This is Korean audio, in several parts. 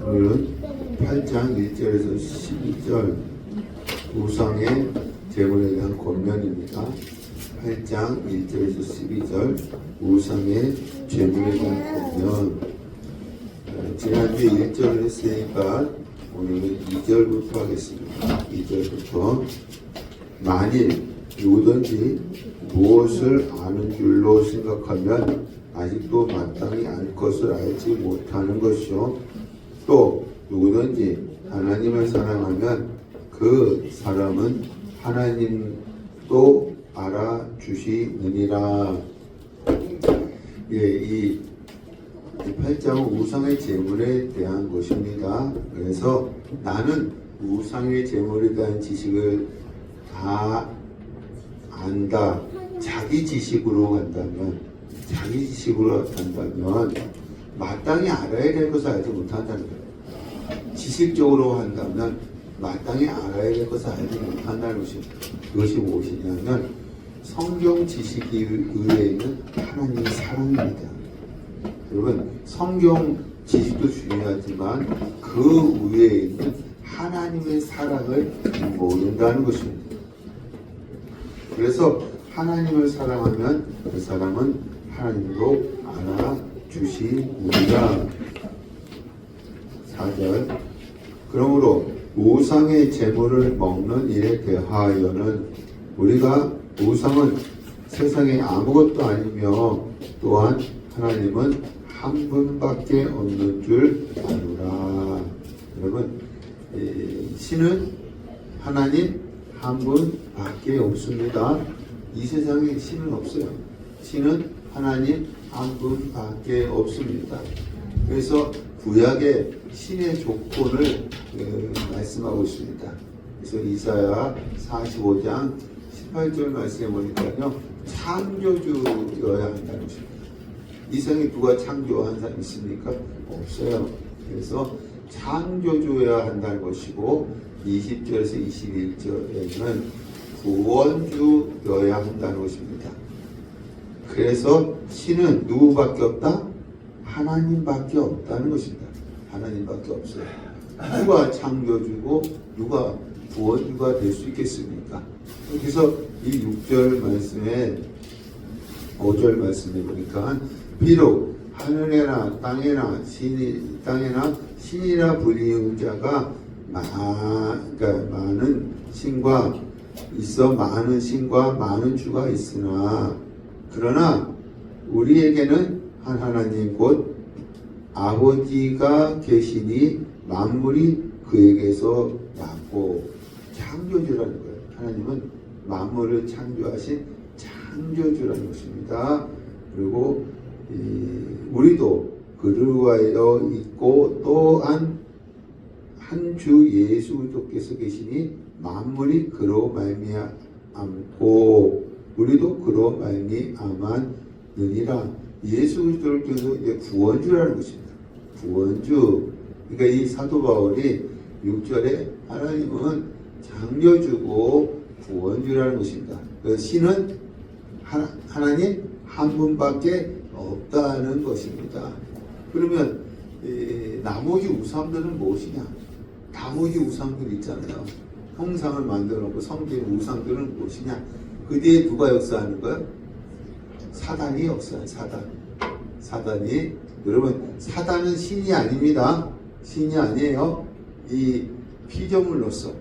오늘은 8장 1절에서 12절 우상의 제물에 대한 권면입니다. 8장 1절에서 12절 우상의 제물에 대한 권면. 지난주에 1절을 했으니까 오늘은 2절부터 하겠습니다. 2절부터 만일 누구든지 무엇을 아는 줄로 생각하면 아직도 마땅히 알 것을 알지 못하는 것이요, 또 누구든지 하나님을 사랑하면 그 사람은 하나님도 알아주시느니라. 이 8장은 우상의 제물에 대한 것입니다. 그래서 나는 우상의 제물에 대한 지식을 다 안다. 자기 지식으로 간다면 마땅히 알아야 될 것을 알지 못한다는 거예요. 지식적으로 한다면 마땅히 알아야 될 것을 알지 못한다는 것입니다. 그것이 무엇이냐면 성경 지식 이외에는 하나님의 사랑입니다. 여러분, 성경 지식도 중요하지만 그 외에는 하나님의 사랑을 모른다는 것입니다. 그래서 하나님을 사랑하면 그 사람은 하나님도 알아주시느니라. 4절. 그러므로 우상의 제물을 먹는 일에 대하여는 우리가 우상은 세상에 아무것도 아니며 또한 하나님은 한 분밖에 없는 줄 아노라. 여러분, 신은 하나님 한 분밖에 없습니다. 이 세상에 신은 없어요. 신은 하나님 한 분밖에 없습니다. 그래서 구약의 신의 조건을 말씀하고 있습니다. 그래서 이사야 45장 18절 말씀해 보니까요, 창조주여야 한다는 것입니다. 이 세상에 누가 창조한 사람 있습니까? 없어요. 그래서 창조주여야 한다는 것이고, 20절에서 21절에는 구원주여야 한다는 것입니다. 그래서 신은 누구밖에 없다? 하나님밖에 없다는 것입니다. 하나님밖에 없어요. 누가 창조주고 누가 구원주가 될 수 있겠습니까? 그래서 이 6절 말씀에 5절 말씀에 보니까 비록 하늘에나 땅에나 신이라 불리는 자가 많은 신과 있어 많은 신과 많은 주가 있으나 그러나 우리에게는 한 하나님 곧 아버지가 계시니 만물이 그에게서 났고. 창조주라는 거예요. 하나님은 만물을 창조하신 창조주라는 것입니다. 그리고 우리도 그를 위하여 있고 또한 한 주 예수 그리스도께서 계시니 만물이 그로 말미암고 우리도 그로 말미암았느니라. 예수 그리스도께서 이제 구원주라는 것입니다. 구원주. 그러니까 이 사도 바울이 6절에 하나님은 창조주고 구원주라는 것입니다. 그 신은 하나님 한 분밖에 없다는 것입니다. 그러면 나머지 우상들은 무엇이냐? 나머지 우상들 있잖아요. 형상을 만들어 놓고 섬기는 우상들은 무엇이냐? 그 뒤에 누가 역사하는 거예요? 사단이 역사해요. 사단이. 여러분, 사단은 신이 아닙니다. 신이 아니에요. 이 피조물로서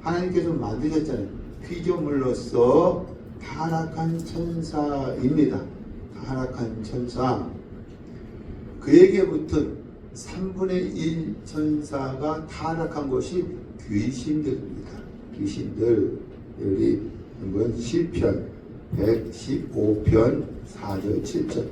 하나님께서 만드셨잖아요. 피조물로서 타락한 천사입니다. 타락한 천사. 그에게 붙은 3분의 1 천사가 타락한 것이 귀신들입니다. 귀신들. 여기 한번 시편 115편 4절 7절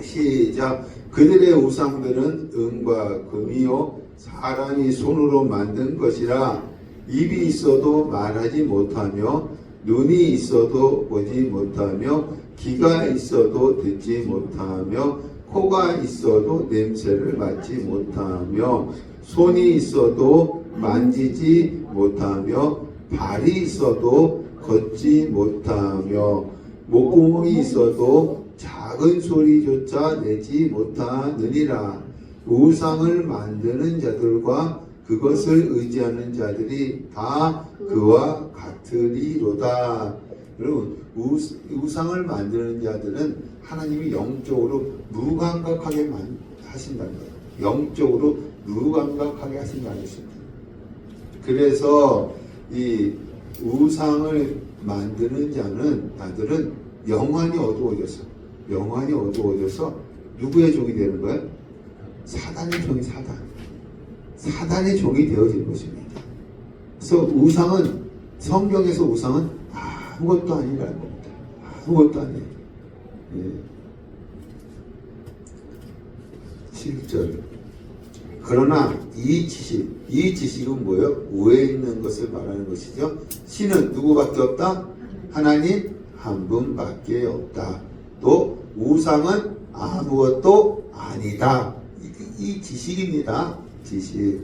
시작. 그들의 우상들은 은과 금이요 사람이 손으로 만든 것이라 입이 있어도 말하지 못하며 눈이 있어도 보지 못하며 귀가 있어도 듣지 못하며 코가 있어도 냄새를 맡지 못하며 손이 있어도 만지지 못하며 발이 있어도 걷지 못하며 목구멍이 있어도 작은 소리조차 내지 못하느니라. 우상을 만드는 자들과 그것을 의지하는 자들이 다 그와 같으리로다. 여러분, 우상을 만드는 자들은 하나님이 영적으로 무감각하게 하신다는 거예요. 영적으로 무감각하게 하신다는 것입니다. 그래서 이 우상을 만드는 자들은 영원히 어두워져서 누구의 종이 되는 거예요? 사단의 종이 사단의 종이 되어지는 것입니다. 그래서 우상은, 성경에서 우상은 아무것도 아니라는 겁니다. 아무것도 아니에요. 예. 7절. 그러나 이 지식은 뭐예요? 위에 있는 것을 말하는 것이죠. 신은 누구밖에 없다? 하나님 한 분밖에 없다. 또 우상은 아무것도 아니다. 이 지식입니다. 지식.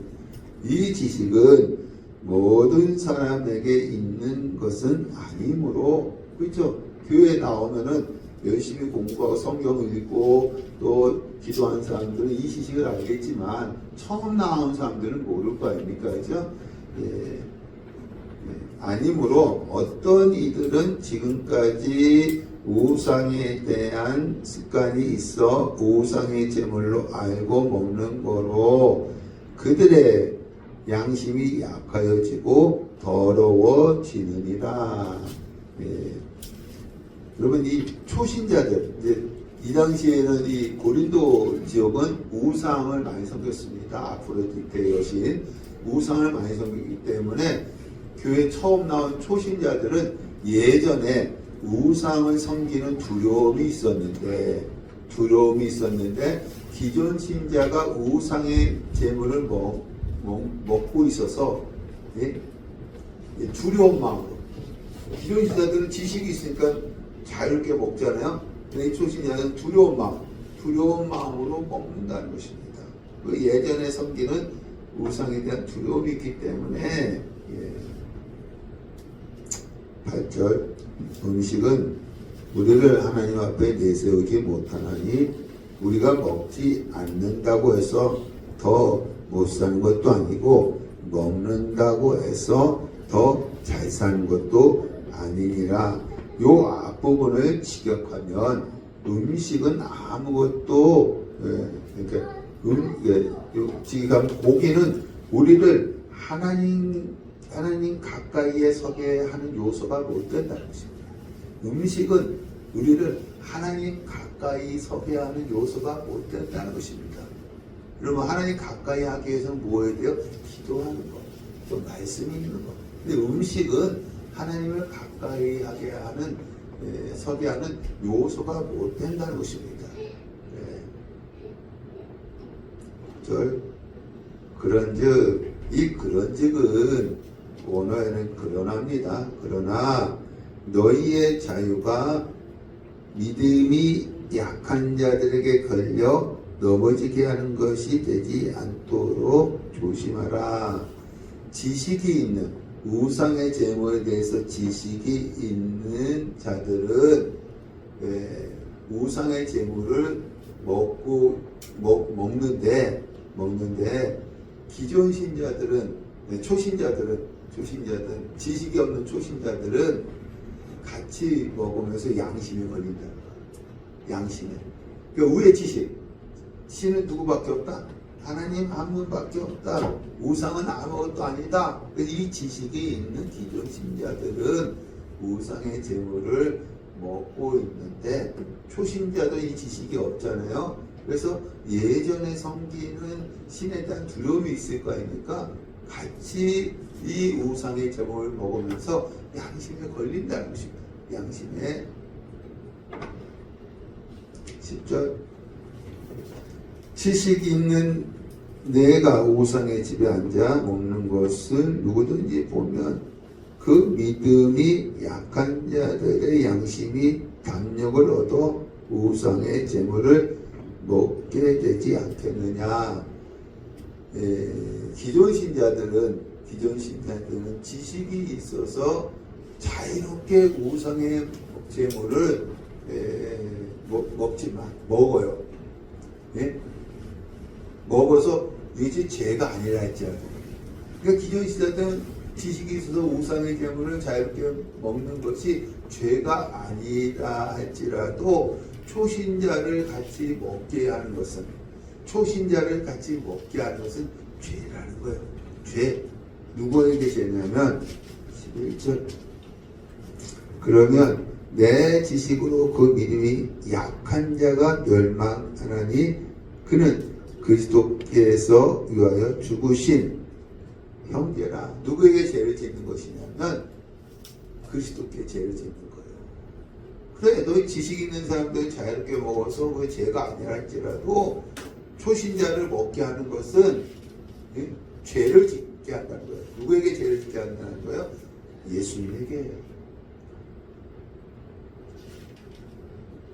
이 지식은 모든 사람에게 있는 것은 아니므로, 그렇죠? 교회에 나오면은 열심히 공부하고 성경을 읽고 또 기도하는 사람들은 이 지식을 알겠지만 처음 나온 사람들은 모를 거 아닙니까? 그죠? 예. 아니므로 어떤 이들은 지금까지 우상에 대한 습관이 있어 우상의 제물로 알고 먹는 거로 그들의 양심이 약하여지고 더러워지느니라. 예. 여러분, 이 초신자들, 이 당시에는 이 고린도 지역은 우상을 많이 섬겼습니다. 아프로디테 여신 우상을 많이 섬기기 때문에 교회 처음 나온 초신자들은 예전에 우상을 섬기는 두려움이 있었는데 기존 신자가 우상의 제물을 먹고 있어서 두려운 마음으로, 기존 신자들은 지식이 있으니까 자유롭게 먹잖아요. 근데 이 초신자는 두려운 마음으로 먹는다는 것입니다. 그 예전에 섬기는 우상에 대한 두려움이 있기 때문에. 8절. 음식은 우리를 하나님 앞에 내세우지 못하나니 우리가 먹지 않는다고 해서 더 못 사는 것도 아니고 먹는다고 해서 더 잘 사는 것도 아니니라. 요 앞부분을 직역하면 음식은 아무것도, 그러니까 지금 고기는 우리를 하나님 가까이에 서게 하는 요소가 못 된다는 것입니다. 음식은 우리를 하나님 가까이 서게 하는 요소가 못 된다는 것입니다. 그러면 하나님 가까이 하기 위해서는 뭐 해야 돼요? 기도하는 것, 또 말씀이 있는 것. 근데 음식은 하나님을 가까이 하게 하는, 서게 하는 요소가 못 된다는 것입니다. 그런즉은 원어에는 그러나입니다. 그러나 너희의 자유가 믿음이 약한 자들에게 걸려 넘어지게 하는 것이 되지 않도록 조심하라. 지식이 있는, 우상의 제물에 대해서 지식이 있는 자들은 우상의 제물을 먹는데 기존 신자들은, 초신자들은, 지식이 없는 초신자들은 같이 먹으면서 양심에 걸린다는 거야. 양심에. 그러니까 우의 지식. 신은 누구밖에 없다? 하나님 한 분밖에 없다. 우상은 아무것도 아니다. 이 지식이 있는 기존 신자들은 우상의 제물을 먹고 있는데 초신자도 이 지식이 없잖아요. 그래서 예전에 섬기는 신에 대한 두려움이 있을 거 아닙니까? 같이 이 우상의 제물을 먹으면서 양심에 걸린다는 것입니다. 양심에. 10절. 지식이 있는 내가 우상의 집에 앉아 먹는 것을 누구든지 보면 그 믿음이 약한 자들의 양심이 담력을 얻어 우상의 제물을 먹게 되지 않겠느냐. 기존 신자들은 지식이 있어서 자유롭게 우상의 제물을 먹어요. 예? 먹어서 이것이 죄가 아니라 했지라도. 그러니까 기존 시대는 지식이 있어서 우상의 재물을 자유롭게 먹는 것이 죄가 아니라 할지라도 초신자를 같이 먹게 하는 것은 죄라는 거예요. 죄. 누구에게 죄냐면 11절. 그러면 내 지식으로 그 믿음이 약한 자가 멸망하나니 그는 그리스도께서 위하여 죽으신 형제라. 누구에게 죄를 짓는 것이냐면 그리스도께 죄를 짓는 거예요. 그래, 너 지식 있는 사람들 자유롭게 먹어서 그 죄가 아니라 할지라도 초신자를 먹게 하는 것은 죄를 짓게 한다는 거예요. 누구에게 죄를 짓게 한다는 거예요? 예수님에게.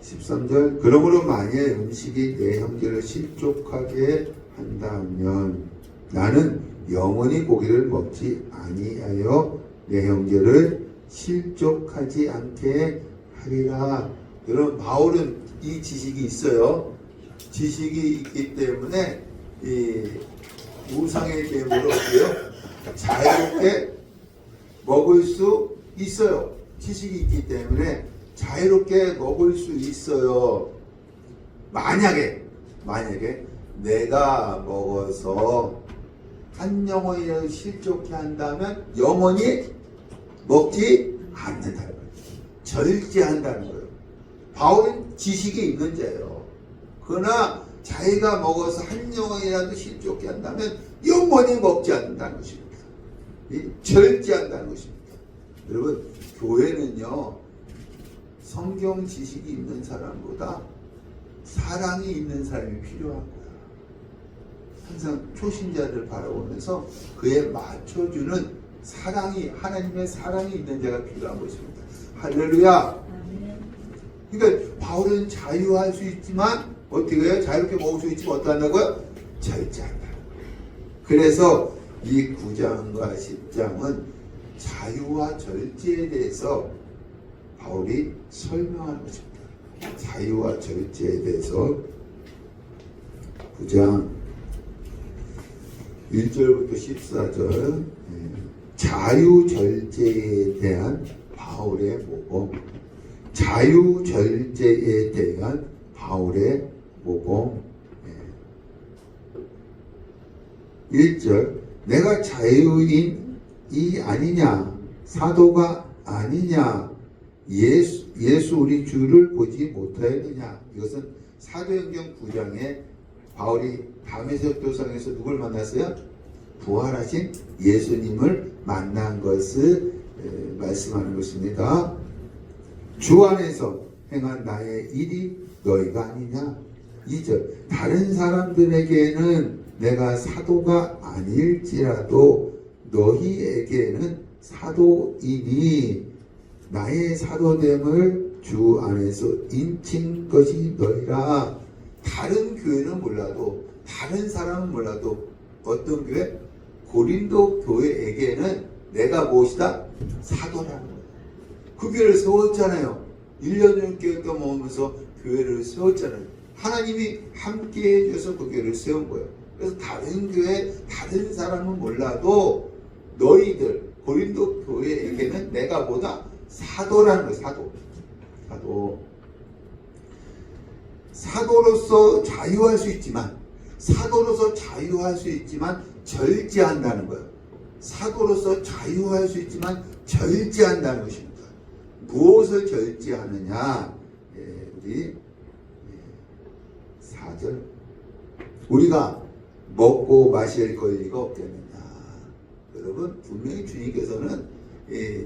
13절. 그러므로 만일 음식이 내 형제를 실족하게 한다면 나는 영원히 고기를 먹지 아니하여 내 형제를 실족하지 않게 하리라. 여러분, 바울은 이 지식이 있어요. 지식이 있기 때문에 이 우상의 재물을 어때요? 자유롭게 먹을 수 있어요. 지식이 있기 때문에 자유롭게 먹을 수 있어요. 만약에 내가 먹어서 한 영혼이라도 실족해 한다면 영원히 먹지 않는다는 거예요. 절제한다는 거예요. 바울은 지식이 있는 자예요. 그러나 자기가 먹어서 한 영혼이라도 실족해 한다면 영원히 먹지 않는다는 것입니다. 절제한다는 것입니다. 여러분, 교회는요, 성경 지식이 있는 사람보다 사랑이 있는 사람이 필요한 거야. 항상 초신자를 바라보면서 그에 맞춰주는 사랑이, 하나님의 사랑이 있는 자가 필요한 것입니다. 할렐루야. 그러니까 바울은 자유할 수 있지만 어떻게 해요? 자유롭게 먹을 수 있지만 어떻게 한다고요? 절제한다. 그래서 이 9장과 10장은 자유와 절제에 대해서 바울이 설명하는 것입니다. 자유와 절제에 대해서 9장 1절부터 14절 자유절제에 대한 바울의 모범. 자유절제에 대한 바울의 모범. 1절 내가 자유인이 아니냐, 사도가 아니냐, 예수 우리 주를 보지 못하였느냐. 이것은 사도행전 9장에 바울이 다메섹 도상에서 누굴 만났어요? 부활하신 예수님을 만난 것을 말씀하는 것입니다. 주 안에서 행한 나의 일이 너희가 아니냐. 2절 다른 사람들에게는 내가 사도가 아닐지라도 너희에게는 사도이니 나의 사도됨을 주 안에서 인친 것이 너희라. 다른 교회는 몰라도, 다른 사람은 몰라도 어떤 교회? 고린도 교회에게는 내가 무엇이다? 사도라는 거예요. 그 교회를 세웠잖아요. 1년을 깨끗 먹으면서 교회를 세웠잖아요. 하나님이 함께 해줘서 그 교회를 세운 거예요. 그래서 다른 교회, 다른 사람은 몰라도 너희들, 고린도 교회에게는 내가 뭐다? 사도라는 거예요. 사도로서 자유할 수 있지만, 절제한다는 거예요. 사도로서 자유할 수 있지만 절제한다는 것입니다. 무엇을 절제하느냐? 우리 4절 우리가 먹고 마실 권리가 없겠느냐. 여러분, 분명히 주님께서는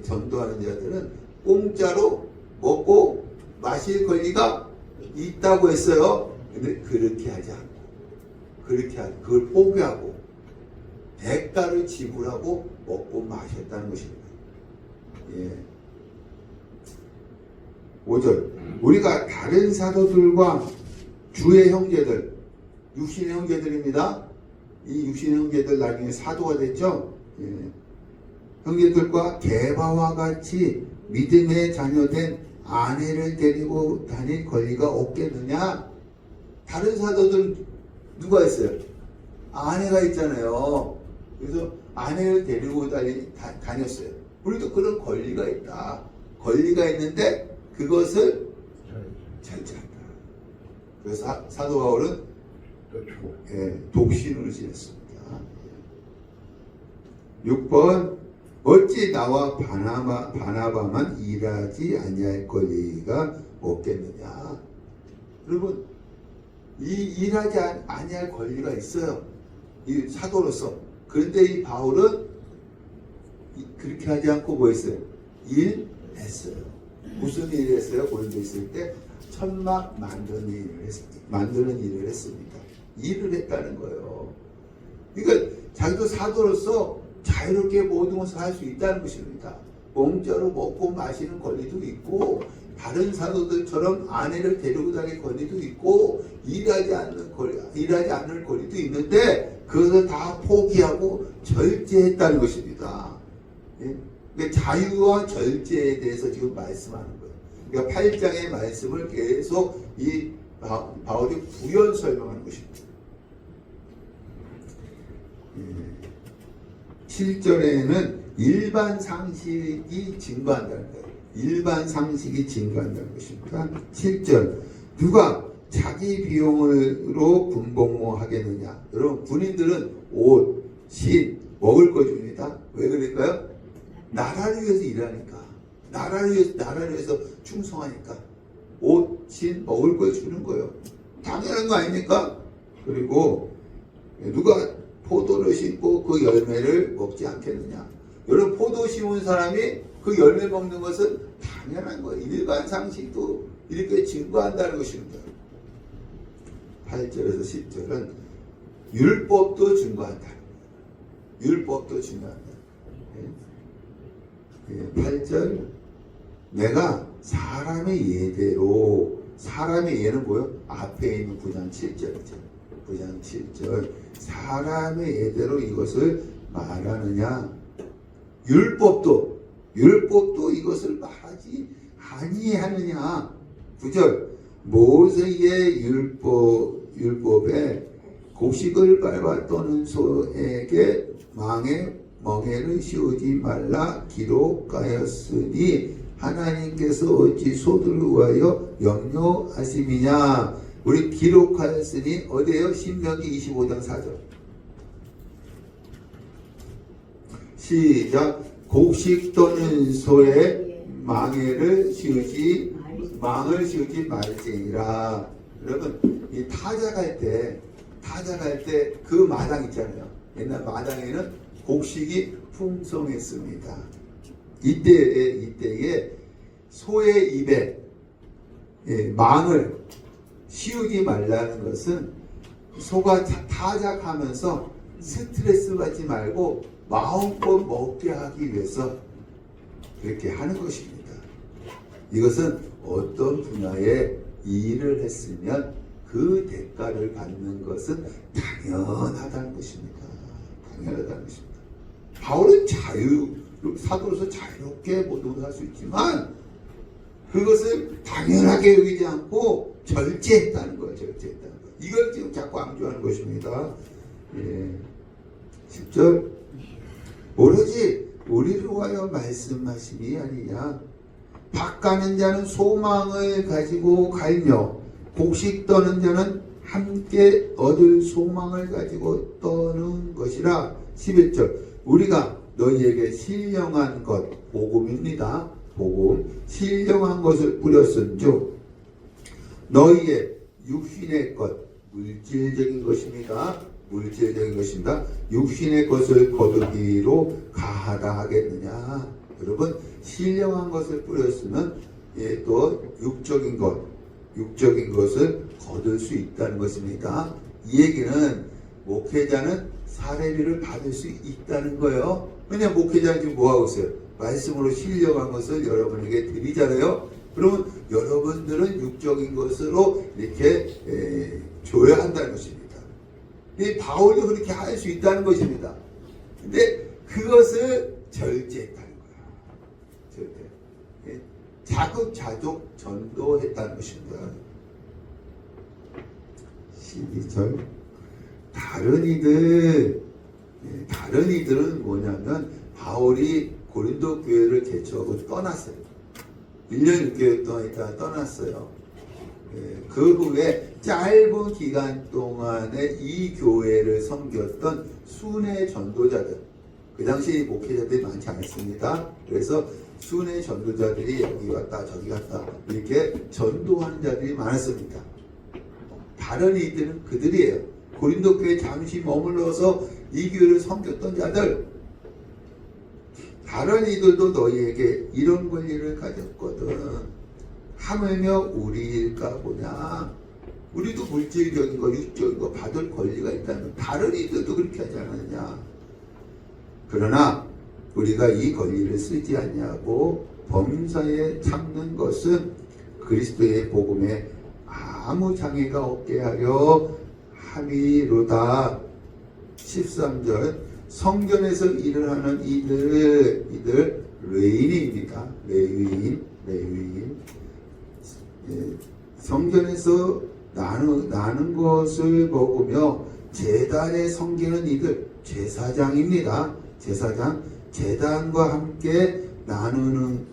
전도하는 자들은 공짜로 먹고 마실 권리가 있다고 했어요. 근데 그렇게 하지 않고, 그걸 포기하고 대가를 지불하고 먹고 마셨다는 것입니다. 5절 우리가 다른 사도들과 주의 형제들, 육신의 형제들입니다. 이 육신의 형제들 나중에 사도가 됐죠. 형제들과 게바와 같이 믿음의 자녀된 아내를 데리고 다닐 권리가 없겠느냐. 다른 사도들 누가 있어요? 아내가 있잖아요. 그래서 아내를 데리고 다녔어요. 우리도 그런 권리가 있다. 권리가 있는데 그것을 절제한다. 그래서 사도 바울은 독신으로 지냈습니다. 6번 어찌 나와 바나바만 일하지 아니할 권리가 없겠느냐. 여러분 일하지 아니할 권리가 있어요. 이 사도로서. 그런데 이 바울은 그렇게 하지 않고 뭐 했어요? 일했어요. 무슨 일을 했어요? 고린도에 있을 때 천막 만드는 일을 했습니다. 일을 했다는 거예요. 그러니까 자기도 사도로서 자유롭게 모든 것을 할 수 있다는 것입니다. 공짜로 먹고 마시는 권리도 있고 다른 사도들처럼 아내를 데리고 다닐 권리도 있고 일하지 않을 권리도 있는데 그것을 다 포기하고 절제했다는 것입니다. 예? 그러니까 자유와 절제에 대해서 지금 말씀하는 거예요. 그러니까 8장의 말씀을 계속 이 바울이 부연 설명하는 것입니다. 7절에는 일반 상식이 증거한다는 거예요. 일반 상식이 증거한다는 것입니다. 7절 누가 자기 비용으로 군복무 하겠느냐. 여러분 군인들은 옷, 신, 먹을 거 줍니다. 왜 그럴까요? 나라를 위해서 일하니까. 나라를 위해서 충성하니까. 옷, 신, 먹을 거 주는 거예요. 당연한 거 아닙니까? 그리고 누가 포도를 심고 그 열매를 먹지 않겠느냐. 여러분 포도 심은 사람이 그 열매 먹는 것은 당연한 거예요. 일반 상식도 이렇게 증거한다는 것입니다. 8절에서 10절은 율법도 증거한다. 율법도 증거한다. 8절 내가 사람의 예대로 사람의 예는 뭐예요? 앞에 있는 9장 7절이죠. 9장 7절 사람의 예대로 이것을 말하느냐. 율법도 이것을 말하지 아니하느냐. 9절 모세의 율법에 곡식을 밟아 떠는 소에게 멍에를 씌우지 말라 기록하였으니 하나님께서 어찌 소들을 위하여 염려하심이냐. 우리 기록하였으니 어디에요? 신명기 25장 4절. 시작. 곡식 떠는 소에 망을 씌우지 말지니라. 여러분 이 타작할 때 그 마당 있잖아요. 옛날 마당에는 곡식이 풍성했습니다. 이때에 소의 입에 망을 씌우지 말라는 것은 소가 타작하면서 스트레스 받지 말고 마음껏 먹게 하기 위해서 그렇게 하는 것입니다. 이것은 어떤 분야에 일을 했으면 그 대가를 받는 것은 당연하다는 것입니다. 당연하다는 것입니다. 바울은 사도로서 자유롭게 모든 것을 할 수 있지만 그것을 당연하게 여기지 않고 절제했다는 거예요. 절제했다는 거예요. 이걸 지금 자꾸 강조하는 것입니다. 10절 오로지 우리를 위하여 말씀하심이 아니냐. 밭가는 자는 소망을 가지고 갈며 곡식 떠는 자는 함께 얻을 소망을 가지고 떠는 것이라. 11절 우리가 너희에게 신령한 것 복음입니다. 복음 신령한 것을 뿌렸은즉 너희의 육신의 것 물질적인 것입니다. 물질적인 것입니다. 육신의 것을 거두기로 가하다 하겠느냐. 여러분 신령한 것을 뿌렸으면 또 육적인 것을 거둘 수 있다는 것입니다. 이 얘기는 목회자는 사례비를 받을 수 있다는 거예요. 왜냐하면 목회자는 지금 뭐하고 있어요? 말씀으로 신령한 것을 여러분에게 드리잖아요. 그러면 여러분들은 육적인 것으로 이렇게 줘야 한다는 것입니다. 이 바울도 그렇게 할 수 있다는 것입니다. 근데 그것을 절제했다는 거예요. 절제. 자급자족 전도했다는 것입니다. 12절 다른 이들은 뭐냐면 바울이 고린도 교회를 개척하고 떠났어요. 1년 6개월 동안 있다가 떠났어요. 그 후에 짧은 기간 동안에 이 교회를 섬겼던 순회 전도자들, 그 당시 목회자들이 많지 않습니다. 그래서 순회 전도자들이 여기 갔다 저기 갔다 이렇게 전도하는 자들이 많았습니다. 다른 이들은 그들이에요. 고린도 교회에 잠시 머물러서 이 교회를 섬겼던 자들. 다른 이들도 너희에게 이런 권리를 가졌거든. 하물며 우리일까 보냐. 우리도 물질적인 거, 육적인 거 받을 권리가 있다면 다른 이들도 그렇게 하지 않았냐. 그러나 우리가 이 권리를 쓰지 않냐고 범사에 참는 것은 그리스도의 복음에 아무 장애가 없게 하려 함이로다. 13절 성전에서 일을 하는 이들 레위인입니다. 레위인. 성전에서 나는 것을 먹으며 제단에 섬기는 이들 제사장입니다. 제사장 제단과 함께 나누는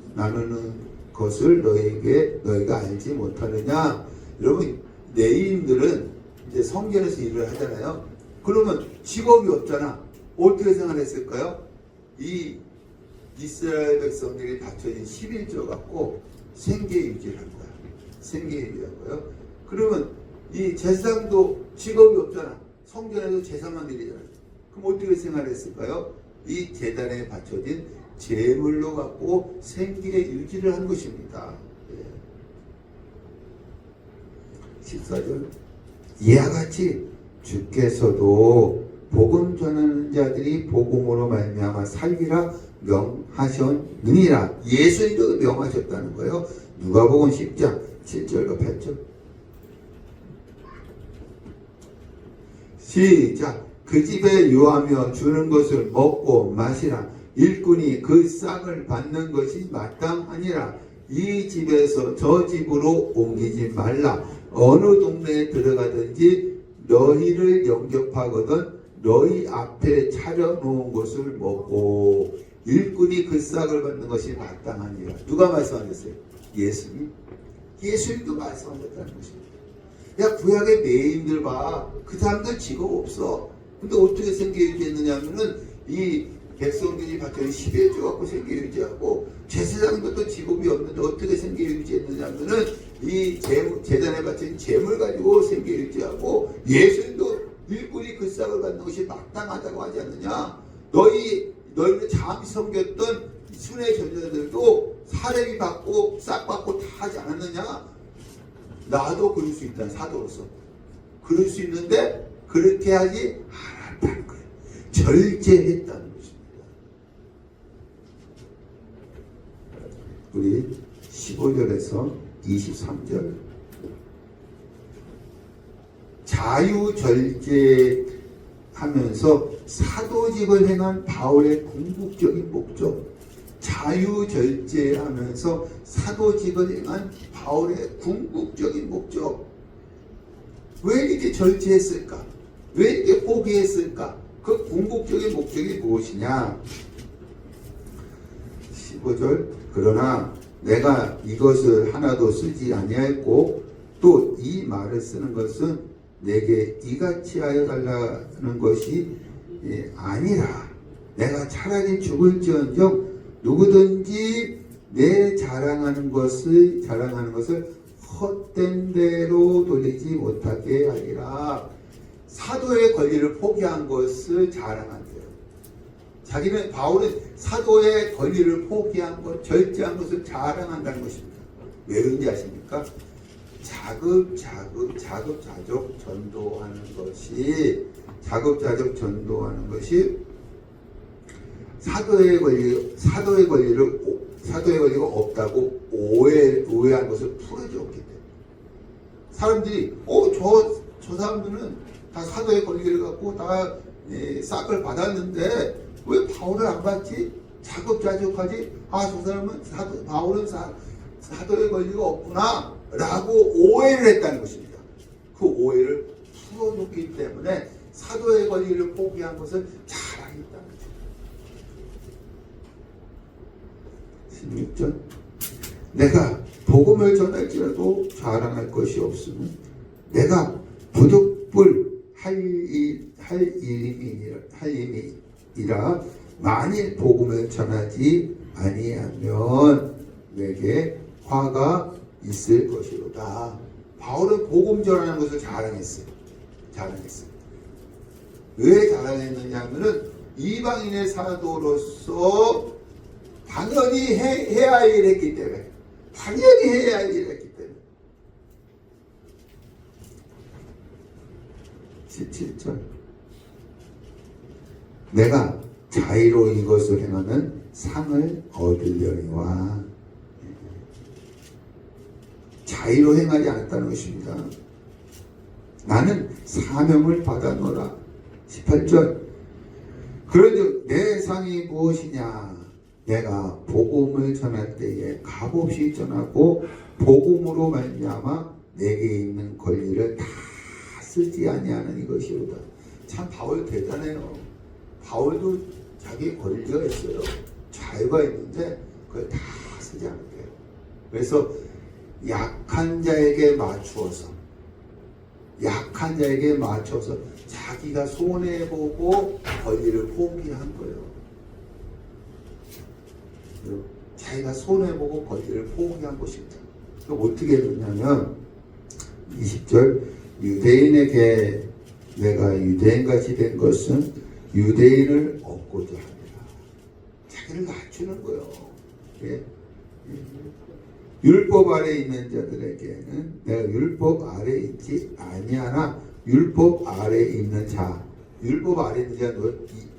것을 너희가 알지 못하느냐. 여러분 레위인들은 이제 성전에서 일을 하잖아요. 그러면 직업이 없잖아. 어떻게 생활했을까요? 이 이스라엘 백성들이 바쳐진 11조 갖고 생계 유지를 한 거야. 생계 유지하고요. 그러면 이 제사장도 직업이 없잖아. 성전에서 제사만 드리잖아. 그럼 어떻게 생활했을까요? 이 제단에 바쳐진 제물로 갖고 생계 유지를 한 것입니다. 14절 이와 같이 주께서도 복음 전하는 자들이 복음으로 말미암아 살리라 명하셨느니라. 예수님도 명하셨다는 거예요. 누가복음 10장 7절과 8절. 시작. 그 집에 유하며 주는 것을 먹고 마시라. 일꾼이 그 싹을 받는 것이 마땅하니라. 이 집에서 저 집으로 옮기지 말라. 어느 동네에 들어가든지 너희를 영접하거든 너희 앞에 차려놓은 것을 먹고 일꾼이 그 싹을 받는 것이 마땅하니라. 누가 말씀하셨어요? 예수님. 예수님도 말씀하셨다는 것입니다. 야, 구약의 매인들 봐. 그 사람들 직업 없어. 근데 어떻게 생계 유지했느냐 하면은 이 백성들이 바쳐진 11조 갖고 생계 유지하고 제사장도 또 직업이 없는데 어떻게 생계 유지했느냐 하면은 이 제단에 바쳐진 재물 가지고 생계 유지하고 예수님도 일꾼이 그 싹을 받는 것이 마땅하다고 하지 않느냐. 너희를 잠시 섬겼던 순회 전자들도 사례비 받고 싹 받고 다 하지 않았느냐. 나도 그럴 수 있다는 사도로서 그럴 수 있는데 그렇게 하지 않았다는 거예요. 절제했다는 것입니다. 우리 15절에서 23절 자유절제하면서 사도직을 행한 바울의 궁극적인 목적. 자유절제하면서 사도직을 행한 바울의 궁극적인 목적. 왜 이렇게 절제했을까? 왜 이렇게 포기했을까? 그 궁극적인 목적이 무엇이냐? 15절 그러나 내가 이것을 하나도 쓰지 아니하였고 또 이 말을 쓰는 것은 내게 이같이 하여 달라는 것이 아니라 내가 차라리 죽을지언정 누구든지 내 자랑하는 것을 헛된 대로 돌리지 못하게 하리라. 사도의 권리를 포기한 것을 자랑한대요. 자기는 바울은 사도의 권리를 포기한 것, 절제한 것을 자랑한다는 것입니다. 왜 그런지 아십니까? 자급자족 전도하는 것이 사도의 권리가 없다고 오해한 것을 풀어주었기 때문에 사람들이 저 사람들은 다 사도의 권리를 갖고 다 싹을 받았는데 왜 바울을 안 받지? 자급자족하지? 저 사람은 바울은 사도의 권리가 없구나 라고 오해를 했다는 것입니다. 그 오해를 풀어줬기 때문에 사도의 권리를 포기한 것을 자랑했다는 거죠. 16절 내가 복음을 전할지라도 자랑할 것이 없으면 내가 부득불 할 일임이라 만일 복음을 전하지 아니하면 내게 화가 있을 것이로다. 바울은 복음 전하는 것을 자랑했어요. 왜 자랑했느냐 하면은 이방인의 사도로서 당연히 해야 할 일을 했기 때문에. 17절 내가 자의로 이것을 행하는 상을 얻으려니와. 자의로 행하지 않았다는 것입니다. 나는 사명을 받아노라. 18절 그런즉 내 상이 무엇이냐. 내가 복음을 전할 때에 값없이 전하고 복음으로 말미암아 내게 있는 권리를 다 쓰지 아니하는 이것이로다. 참 바울 대단해요. 바울도 자기 권리가 있어요. 자유가 있는데 그걸 다 쓰지 않게요. 그래서 약한 자에게 맞추어서 자기가 손해보고 권리를 포기한 거예요. 자기가 손해보고 권리를 포기한 것입니다. 그럼 어떻게 했냐면 20절 유대인에게 내가 유대인같이 된 것은 유대인을 얻고자 합니다. 자기를 낮추는 거예요. 율법 아래 있는 자들에게는 내가 율법 아래 있지 아니하나 율법 아래 있는 자, 율법 아래 있는 자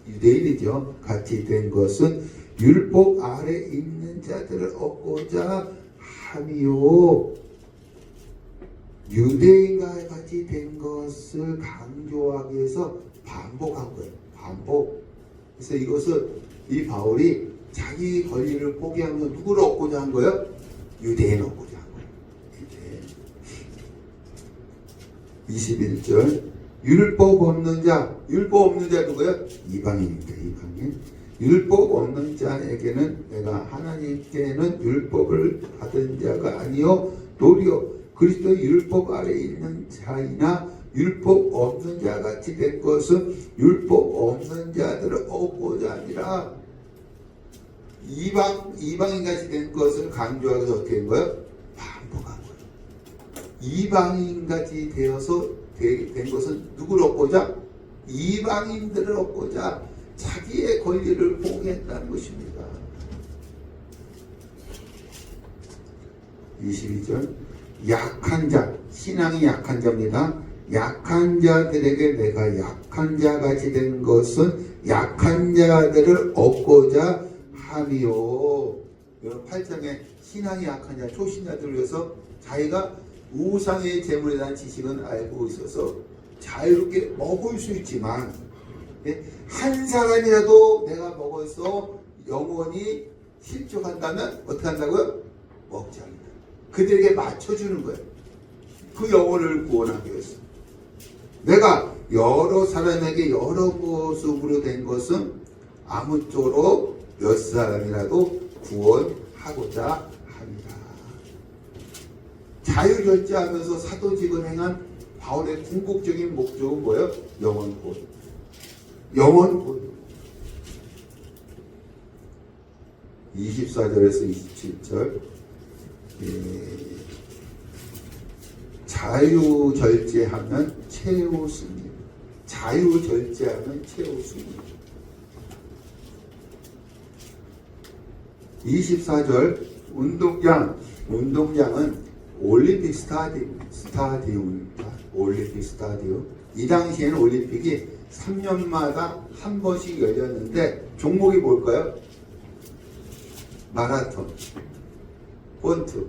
유대인이죠. 같이 된 것은 율법 아래 있는 자들을 얻고자 함이요. 유대인과 같이 된 것을 강조하기 위해서 반복한 거예요. 반복. 그래서 이것을 이 바울이 자기 권리를 포기하면서 누구를 얻고자 한 거예요? 유대인 얻고자 한 거예요. 유대인. 21절 율법 없는 자 누구예요? 이방인입니다. 이방인. 율법 없는 자에게는 내가 하나님께는 율법을 받은 자가 아니요 도리어 그리스도의 율법 아래 있는 자이나 율법 없는 자 같이 된 것은 율법 없는 자들을 얻고자 하니라. 이방인 같이 된 것을 강조하기 위해서 어떻게 된 거예요? 반복한 거예요. 이방인 같이 되어서 된 것은 누구를 얻고자? 이방인들을 얻고자 자기의 권리를 포기했다는 것입니다. 22절 약한 자, 신앙이 약한 자입니다. 약한 자들에게 내가 약한 자 같이 된 것은 약한 자들을 얻고자 함이요. 8장에 신앙이 약한 자, 초신자들을 위해서 자기가 우상의 재물에 대한 지식은 알고 있어서 자유롭게 먹을 수 있지만 한 사람이라도 내가 먹어서 영원히 실족한다면 어떻게 한다고요? 먹지 않는다. 그들에게 맞춰주는 거예요. 그 영혼을 구원하기 위해서. 내가 여러 사람에게 여러 모습으로 된 것은 아무쪼록 몇 사람이라도 구원하고자 합니다. 자유결제하면서 사도직을 행한 바울의 궁극적인 목적은 뭐예요? 영혼 구원. 영혼 구원. 24절에서 27절 자유절제하면 최후 승리. 자유절제하면 최후 승리. 24절 운동장은 올림픽 스타디움입니다. 올림픽 스타디움. 이 당시에는 올림픽이 3년마다 한 번씩 열렸는데 종목이 뭘까요? 마라톤, 권투,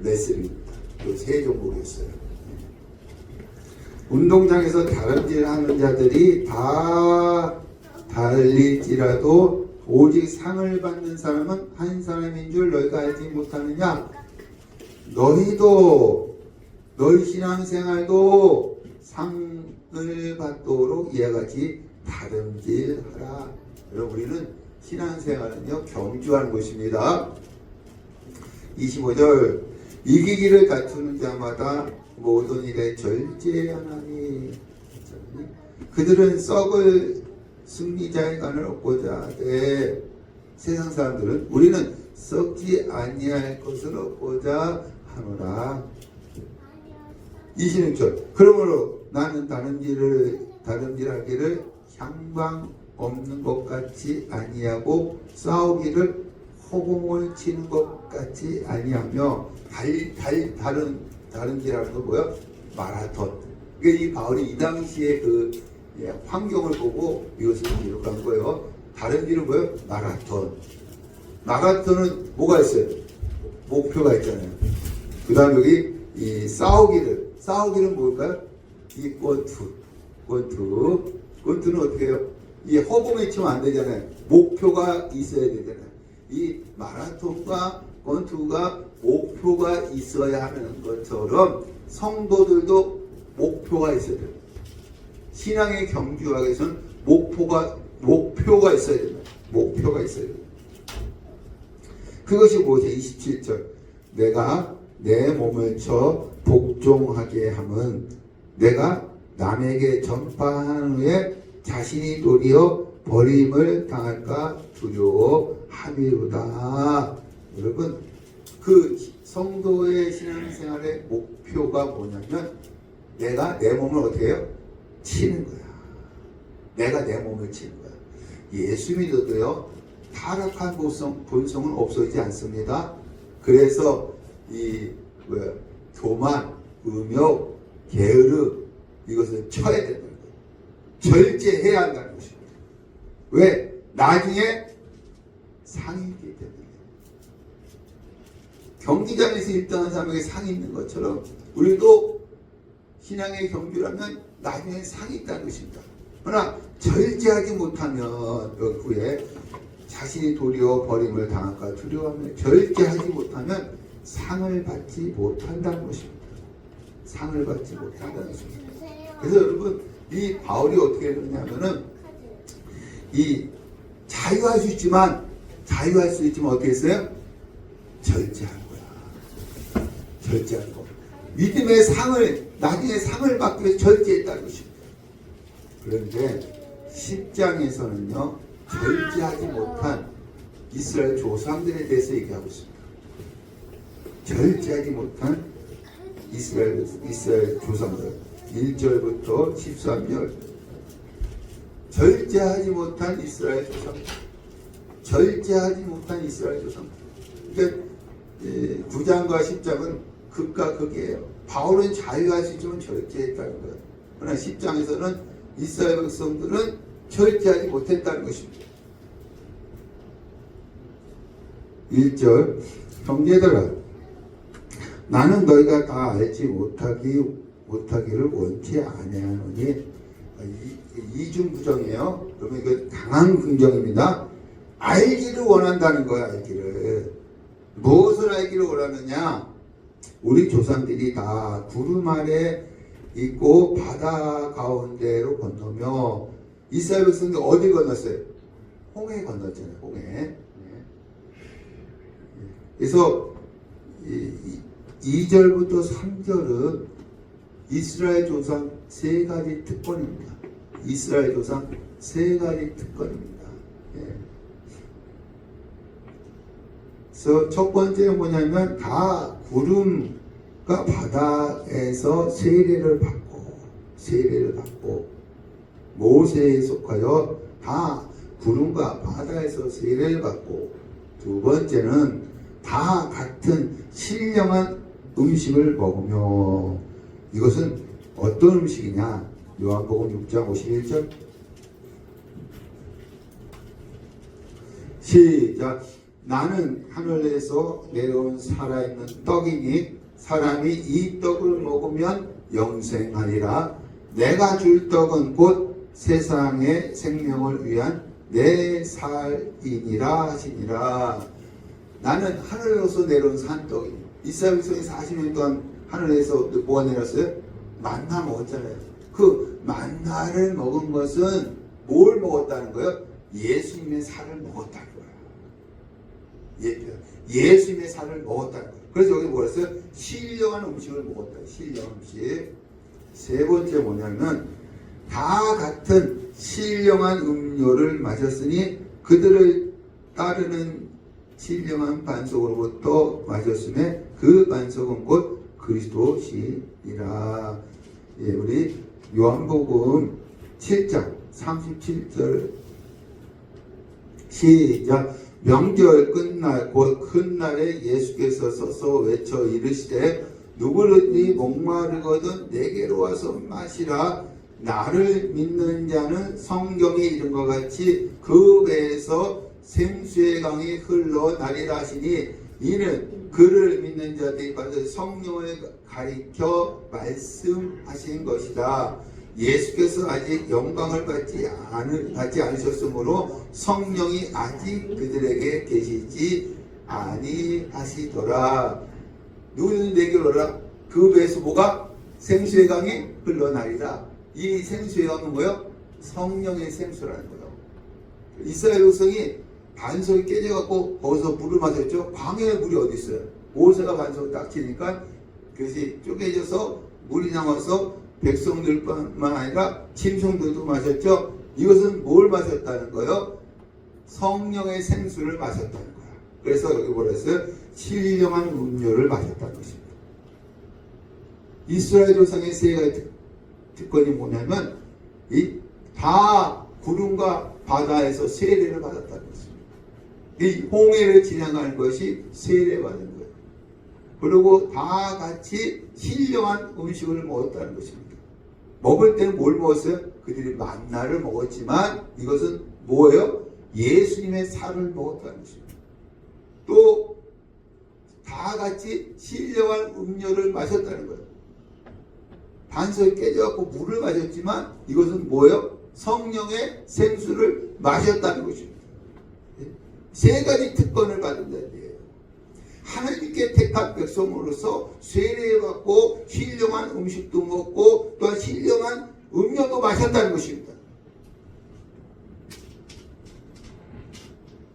레슬링입니다. 이 세 종목이었어요. 운동장에서 다름질하는 자들이 다 달릴지라도 오직 상을 받는 사람은 한 사람인 줄 너희가 알지 못하느냐? 너희 신앙생활도 상 상을 받도록 이와 같이 다름질하라. 여러분, 우리는 신앙생활은요 경주하는 것입니다. 25절 이기기를 다투는 자마다 모든 일에 절제하나니 그들은 썩을 승리자의 간을 얻고자 하되 세상 사람들은 우리는 썩지 아니할 것을 얻고자 하노라. 26절 그러므로 나는 다름질하기를 향방 없는 것 같이 아니하고 싸우기를 허공을 치는 것 같이 아니하며 다름질하는 거 뭐야? 마라톤. 그러니까 이 바울이 이 당시에 그 환경을 보고 이것을 기록한 거예요. 다름질은 뭐예요? 마라톤. 마라톤은 뭐가 있어요? 목표가 있잖아요. 그 다음 여기 이 싸우기는 뭘까요? 이 권투는 어떻게 해요? 이 허공에 치면 안 되잖아요. 목표가 있어야 되잖아요. 이 마라톤과 권투가 목표가 있어야 하는 것처럼 성도들도 목표가 있어야 돼요. 신앙의 경주하기 위해서는 목표가 있어야 됩니다. 목표가 있어야 돼요. 그것이 무엇이에요? 27절 내가 내 몸을 쳐 복종하게 함은 내가 남에게 전파한 후에 자신이 도리어 버림을 당할까 두려워함이로다. 여러분, 그 성도의 신앙생활의 목표가 뭐냐면 내가 내 몸을 어떻게 해요? 치는 거야. 내가 내 몸을 치는 거야. 예수 믿어도요 타락한 본성은 없어지지 않습니다. 그래서 교만, 음욕, 게으르 이것을 쳐야 된다는 거예요. 절제해야 한다는 것입니다. 왜? 나중에 상이 있기 때문에. 경기장에서 1등한 사람에게 상이 있는 것처럼 우리도 신앙의 경주라면 나중에 상이 있다는 것입니다. 그러나 절제하지 못하면 그 후에 자신이 도리어 버림을 당할까 두려워하며 절제하지 못하면 상을 받지 못한다는 것입니다. 상을 받지 못한다는 것입니다. 그래서 여러분 이 바울이 어떻게 했냐면은 이 자유할 수 있지만 어떻게 했어요? 절제하는 거야. 절제하는 거. 믿음의 상을 나중에 상을 받기 위해서 절제했다는 것입니다. 그런데 10장에서는요 절제하지 못한 이스라엘 조상들에 대해서 얘기하고 있습니다. 절제하지 못한 이스라엘 조상들 1절부터 13절 절제하지 못한 이스라엘 조상들 그러니까 9장과 10장은 극과 극이에요. 바울은 자유할 수 있지만 절제했다는 거예요. 그러나 10장에서는 이스라엘 백성들은 절제하지 못했다는 것입니다. 1절 형제들아 나는 너희가 다 알지 못하기를 원치 아니하노니 이중부정이에요. 그러면 이거 강한 긍정입니다. 알기를 원한다는 거야. 알기를 무엇을 알기를 원하느냐? 우리 조상들이 다 구름 아래 있고 바다 가운데로 건너며 이스라엘 백성들 어디 건넜어요? 홍해 건넜잖아요. 홍해. 그래서 2절부터 3절은 이스라엘 조상 세 가지 특권입니다. 이스라엘 조상 세 가지 특권입니다. 그래서 첫 번째는 뭐냐면 다 구름과 바다에서 세례를 받고 모세에 속하여 다 구름과 바다에서 세례를 받고 두 번째는 다 같은 신령한 음식을 먹으며 이것은 어떤 음식이냐? 요한복음 6장 51절 시작 나는 하늘에서 내려온 살아있는 떡이니 사람이 이 떡을 먹으면 영생하리라. 내가 줄 떡은 곧 세상의 생명을 위한 내 살이니라 하시니라. 나는 하늘에서 내려온 산떡이니 이스라엘 백성이 40년 동안 하늘에서 뭐가 내렸어요? 만나 먹었잖아요. 그 그 만나를 먹은 것은 뭘 먹었다는 거예요? 예수님의 살을 먹었다는 거예요. 예수님의 살을 먹었다는 거예요. 그래서 여기 뭐랬어요? 신령한 음식을 먹었다. 신령한 음식. 세 번째 뭐냐면 다 같은 신령한 음료를 마셨으니 그들을 따르는 신령한 반석으로부터 마셨음에 그 반석은 곧 그리스도시니라. 예, 우리 요한복음 7장 37절 시작. 명절 끝날 곧 큰 날에 예수께서 서서 외쳐 이르시되 누구든지 목마르거든 내게로 와서 마시라. 나를 믿는 자는 성경에 이른 것 같이 그 배에서 생수의 강이 흘러나리라 하시니 이는 그를 믿는 자들이 받을 성령을 가리켜 말씀하신 것이다. 예수께서 아직 영광을 받지 않으셨으므로 성령이 아직 그들에게 계시지 아니하시더라. 누구는 내게로 오라. 그 배에서 뭐가? 생수의 강이 흘러나리라. 이 생수의 강은 뭐예요? 성령의 생수라는 거예요. 이스라엘 백성이 반석이 깨져갖고 거기서 물을 마셨죠. 광야에 물이 어디 있어요? 모세가 반석을 딱 치니까 그것이 쪼개져서 물이 나와서 백성들뿐만 아니라 짐승들도 마셨죠. 이것은 뭘 마셨다는 거예요? 성령의 생수를 마셨다는 거야. 그래서 여기 뭐라 했어요? 신령한 음료를 마셨다는 것입니다. 이스라엘 조상의 세 가지 특권이 뭐냐면 다 구름과 바다에서 세례를 받았다는 것입니다. 이 홍해를 지나가는 것이 세례받은 거예요. 그리고 다 같이 신령한 음식을 먹었다는 것입니다. 먹을 때는 뭘 먹었어요? 그들이 만나를 먹었지만 이것은 뭐예요? 예수님의 살을 먹었다는 것입니다. 또 다 같이 신령한 음료를 마셨다는 거예요. 반석이 깨져갖고 물을 마셨지만 이것은 뭐예요? 성령의 생수를 마셨다는 것입니다. 세 가지 특권을 받는다는 얘기예요. 하나님께 택한 백성으로서 세례받고 신령한 음식도 먹고 또한 신령한 음료도 마셨다는 것입니다.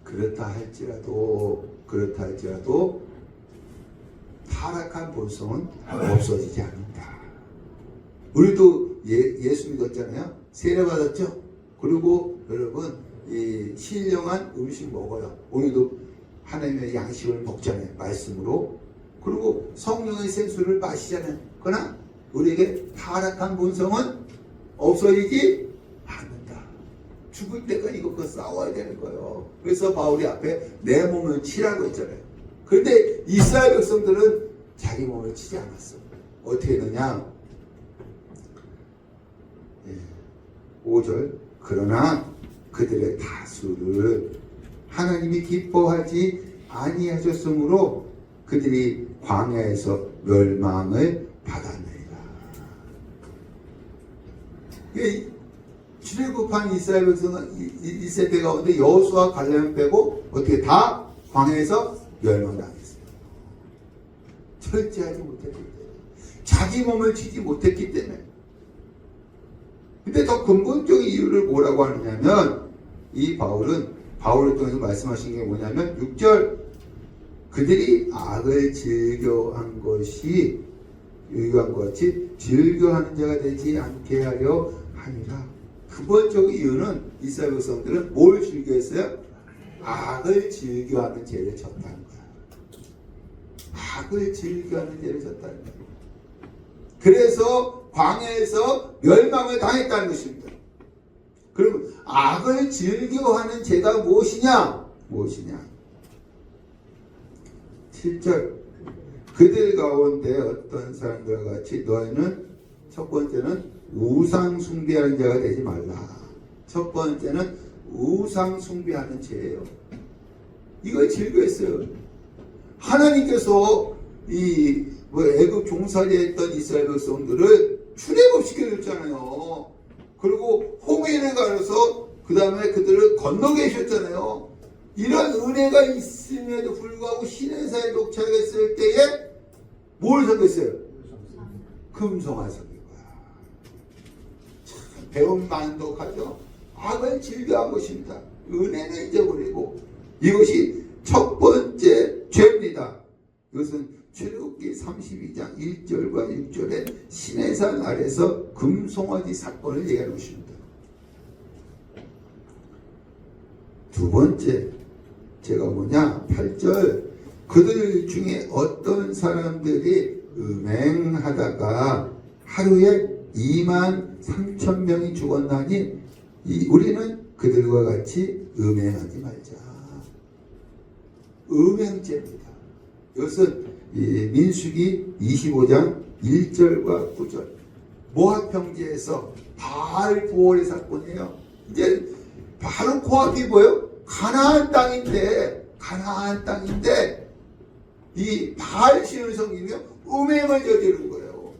그렇다 할지라도 타락한 본성은 없어지지 않는다. 우리도 예수 믿었잖아요. 세례 받았죠. 그리고 여러분 이 신령한 음식 먹어요. 오늘도 하나님의 양식을 먹잖아요. 말씀으로. 그리고 성령의 생수를 마시잖아요. 그러나 우리에게 타락한 본성은 없어지지 않는다. 죽을 때까지 이것과 싸워야 되는 거예요. 그래서 바울이 앞에 내 몸을 치라고 했잖아요. 그런데 이스라엘 백성들은 자기 몸을 치지 않았어. 어떻게 했느냐? 5절. 그러나 그들의 다수를 하나님이 기뻐하지 아니하셨으므로 그들이 광야에서 멸망을 받았느니라. 출애굽한 이스라엘 백성은 이 세대 가운데 여호수아 갈렙 빼고 어떻게 다 광야에서 멸망당했어요. 철저하지 못했기 때문에, 자기 몸을 치지 못했기 때문에. 근데 더 근본적인 이유를 뭐라고 하느냐면 이 바울을 통해서 말씀하신 게 뭐냐면 6절 그들이 악을 즐겨한 것이 유익한 것 같이 즐겨하는 자가 되지 않게 하려 하니라. 근본적인 이유는 이스라엘 백성들은 뭘 즐겨했어요? 악을 즐겨하는 죄를 졌다는 거야. 악을 즐겨하는 죄를 졌다는 거야. 그래서 광야에서 멸망을 당했다는 것입니다. 그럼 악을 즐겨하는 죄가 무엇이냐? 7절 그들 가운데 어떤 사람들과 같이 너희는 첫 번째는 우상 숭배하는 자가 되지 말라. 첫 번째는 우상 숭배하는 죄예요. 이걸 즐거했어요. 하나님께서 애굽 종살이했던 이스라엘 백성들을 출애굽시켜줬잖아요. 그리고 홍해를 가려서 그 다음에 그들을 건너게 하셨잖아요. 이런 은혜가 있음에도 불구하고 시내사에 독착했을 때에 뭘 섬겼어요? 금송아 섬긴 거야. 배운 만독하죠. 악을 즐겨한 것입니다. 은혜는 잊어버리고 이것이 첫 번째 죄입니다. 이것은 출애굽기 32장 1절과 6절에 시내산 아래서 금송아지 사건을 얘기하는 것입니다. 두 번째 제가 뭐냐, 8절 그들 중에 어떤 사람들이 음행하다가 하루에 23,000명이 죽었나니 우리는 그들과 같이 음행하지 말자. 음행죄입니다. 이것은 민수기 25장 1절과 9절 모압 평지에서 바알 부월의 사건이에요. 이제 바로 코앞이 뭐예요? 가나안 땅인데 이 바알 신을 섬기며 음행을 저지른 거예요.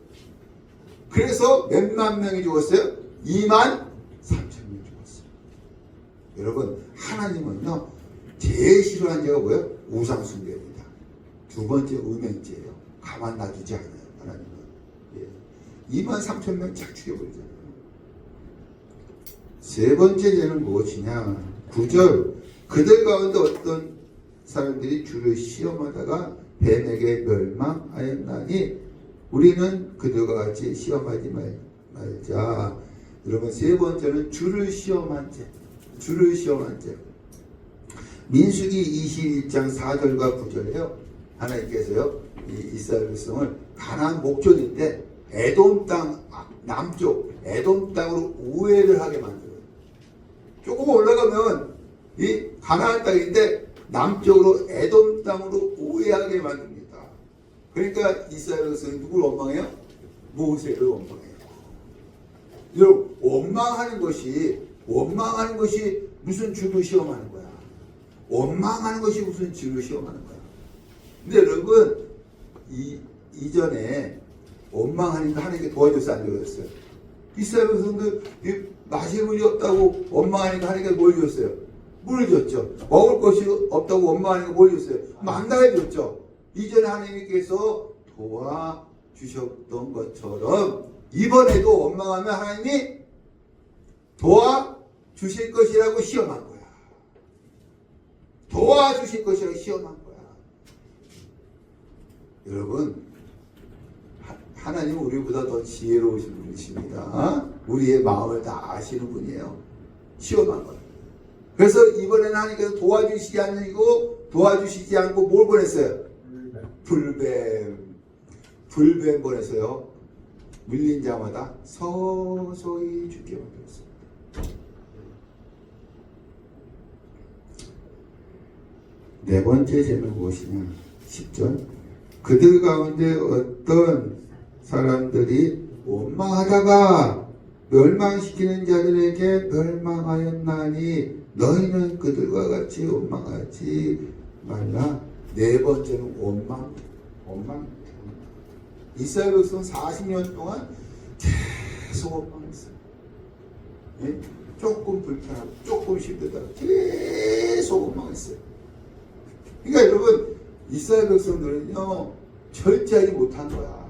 그래서 몇만 명이 죽었어요? 23,000명이 죽었어요. 여러분, 하나님은요 제일 싫어하는 죄가 뭐예요? 우상숭배입니다. 두 번째 음행죄예요. 가만 놔두지 않아요. 하나님은. 23,000명 착 죽여버리잖아요. 세 번째 죄는 무엇이냐? 9절 그들 가운데 어떤 사람들이 주를 시험하다가 뱀에게 멸망하였나니 우리는 그들과 같이 시험하지 말자. 여러분, 세 번째는 주를 시험한 죄. 민수기 21장 4절과 9절에요. 하나님께서요 이스라엘 백성을 가나안 목전인데 에돔 땅 남쪽 에돔 땅으로 우회를 하게 만들어요. 조금 올라가면 이 가나안 땅인데 남쪽으로 에돔 땅으로 우회하게 만듭니다. 그러니까 이스라엘 백성이 누굴 원망해요? 모세를 원망해요. 여러분, 원망하는 것이 무슨 주를 시험하는 거야? 원망하는 것이 무슨 주를 시험하는 거야? 근데 여러분, 이전에 원망하니까 하나님께 도와줬어요, 안 도와줬어요? 이스라엘 백성들 마실 물이 없다고 원망하니까 하나님께 뭘 줬어요? 물을 줬죠. 먹을 것이 없다고 원망하니까 뭘 줬어요? 만나게 줬죠. 이전에 하나님께서 도와주셨던 것처럼 이번에도 원망하면 하나님이 도와주실 것이라고 시험한 거야. 도와주실 것이라고 시험한 거야. 여러분, 하나님은 우리보다 더 지혜로우신 분이십니다. 우리의 마음을 다 아시는 분이에요. 시험한 거예요. 그래서 이번에는 하나님께서 도와주시지 않고 뭘 보냈어요? 불뱀 보냈어요. 밀린 자마다 서서히 죽게 만들었어요. 네 번째 죄는 무엇이냐? 10절 그들 가운데 어떤 사람들이 원망하다가 멸망시키는 자들에게 멸망하였나니 너희는 그들과 같이 원망하지 말라. 네 번째는 원망. 이스라엘 백성 40년 동안 계속 원망했어요. 네? 조금 불편하고 조금 힘들다가 계속 원망했어요. 그러니까 여러분, 이스라엘 백성들은요 절제하지 못한 거야.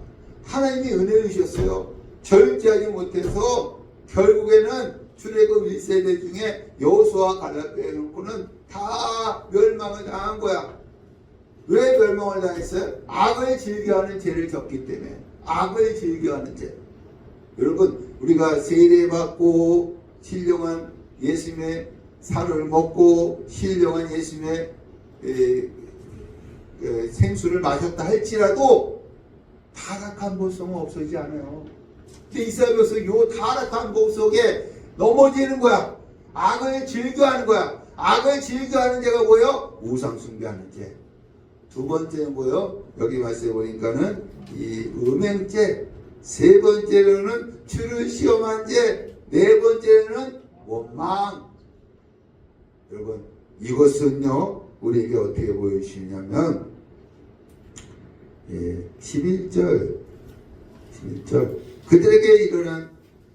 하나님이 은혜를 주셨어요. 절제하지 못해서 결국에는 출애굽 1세대 중에 여호수아 갈렙 빼놓고는 다 멸망을 당한 거야. 왜 멸망을 당했어요? 악을 즐겨하는 죄를 졌기 때문에. 악을 즐겨하는 죄. 여러분, 우리가 세례받고 신령한 예수님의 살을 먹고 신령한 예수님의 생수를 마셨다 할지라도 타락한 법 속은 없어지지 않아요. 근데 이스라엘 백성이 요 타락한 법 속에 넘어지는 거야. 악을 즐겨하는 거야. 악을 즐겨하는 죄가 뭐예요? 우상 숭배하는 죄. 두 번째는 뭐예요? 여기 말씀해 보니까는 이 음행죄. 세 번째로는 주를 시험한 죄. 네 번째는 원망. 여러분, 이것은요 우리에게 어떻게 보여주시냐면 11절 그들에게 일어난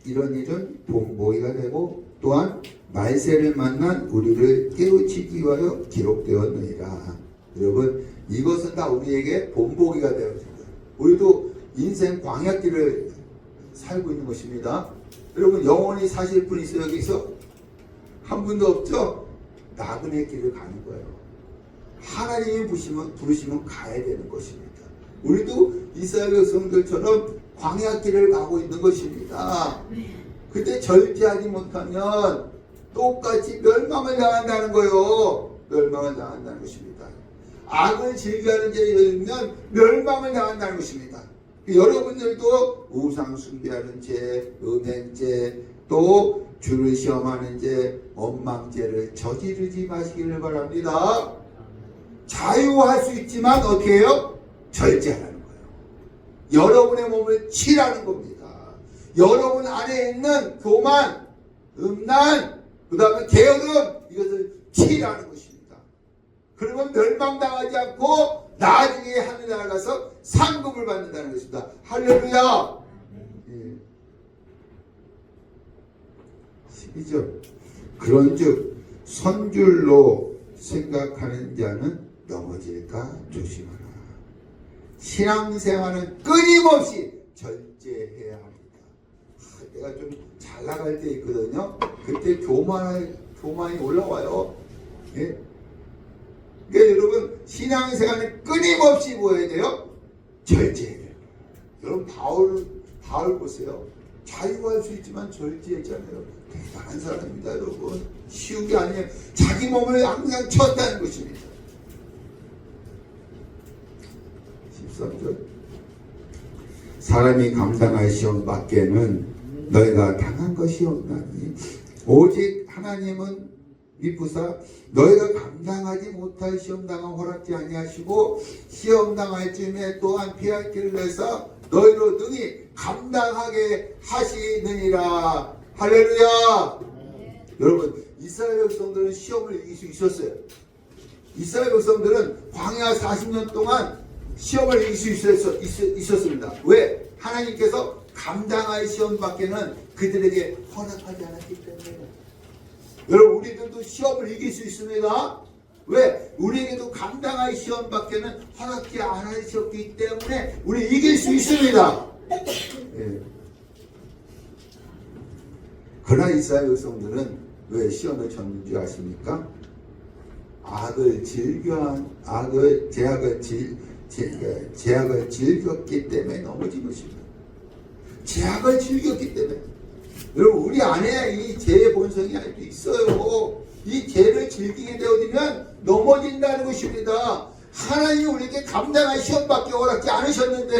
이런 일은 본보기가 되고 또한 말세를 만난 우리를 깨우치기 위하여 기록되었느니라. 여러분, 이것은 다 우리에게 본보기가 되어진 거예요. 우리도 인생 광야길을 살고 있는 것입니다. 여러분 영원히 사실 분 있어요 여기서? 한 분도 없죠? 나그네 길을 가는 거예요. 하나님이 부르시면 가야 되는 것입니다. 우리도 이스라엘 백성들처럼 광야 길을 가고 있는 것입니다. 그때 절제하지 못하면 똑같이 멸망을 당한다는 거예요. 멸망을 당한다는 것입니다. 악을 즐겨하는 자에 이르면 멸망을 당한다는 것입니다. 여러분들도 우상 숭배하는 죄, 음행죄, 또 주를 시험하는 죄, 원망죄를 저지르지 마시기를 바랍니다. 자유할 수 있지만 어떻게 해요? 절제하라는 거예요. 여러분의 몸을 치라는 겁니다. 여러분 안에 있는 교만, 음란, 그 다음에 게으름, 이것을 치라는 것입니다. 그러면 멸망당하지 않고 나중에 하늘나라 가서 상급을 받는다는 것입니다. 할렐루야. 예. 12절. 그런즉 선줄로 생각하는 자는 넘어질까 조심하라. 신앙생활은 끊임없이 절제해야 합니다. 내가 좀 잘 나갈 때 있거든요. 그때 교만이 올라와요. 예? 그러니까 여러분 신앙생활은 끊임없이 뭐 해야 돼요? 절제해야 돼요. 여러분 바울 보세요. 자유할 수 있지만 절제했잖아요. 대단한 사람입니다. 여러분 쉬운 게 아니에요. 자기 몸을 항상 쳤다는 것입니다. 13절. 사람이 감당할 시험 밖에는 너희가 당한 것이 없나니 오직 하나님은 미쁘사 너희가 감당하지 못할 시험 당한 허락지 아니하시고 시험 당할 쯤에 또한 피할 길을 내서 너희로 능히 감당하게 하시느니라. 할렐루야. 네. 여러분 이스라엘 백성들은 시험을 이길 수 있었어요. 이스라엘 백성들은 광야 40년 동안 시험을 이길 수 있었습니다. 왜? 하나님께서 감당할 시험밖에는 그들에게 허락하지 않았기 때문에. 여러분 우리들도 시험을 이길 수 있습니다. 왜? 우리에게도 감당할 시험밖에는 허락지 않으셨기 때문에 우리 이길 수 있습니다. 예. 그러나 이스라엘 백성들은 왜 시험을 쳤는지 아십니까? 제약을 즐겼기 때문에 넘어진 것입니다. 제약을 즐겼기 때문에. 여러분 우리 안에 이 죄의 본성이 아직도 있어요. 이 죄를 즐기게 되어지면 넘어진다는 것입니다. 하나님이 우리에게 감당할 시험밖에 허락지 않으셨는데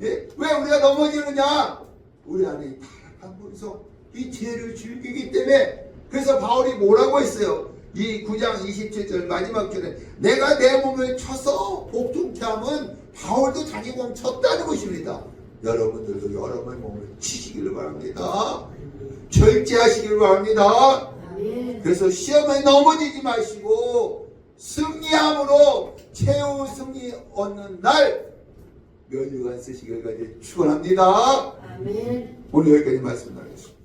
예? 왜 우리가 넘어지느냐? 우리 안에 이 타락한 본성, 이 죄를 즐기기 때문에. 그래서 바울이 뭐라고 했어요? 이 9장 27절 마지막 절에 내가 내 몸을 쳐서 복종케 함은 바울도 자기 몸 쳤다는 것입니다. 여러분들도 여러분의 몸을 치시기를 바랍니다. 절제하시기를 바랍니다. 그래서 시험에 넘어지지 마시고 승리함으로 최후 승리 얻는 날 면류관 쓰시기를 축원합니다. 오늘 여기까지 말씀 나누겠습니다.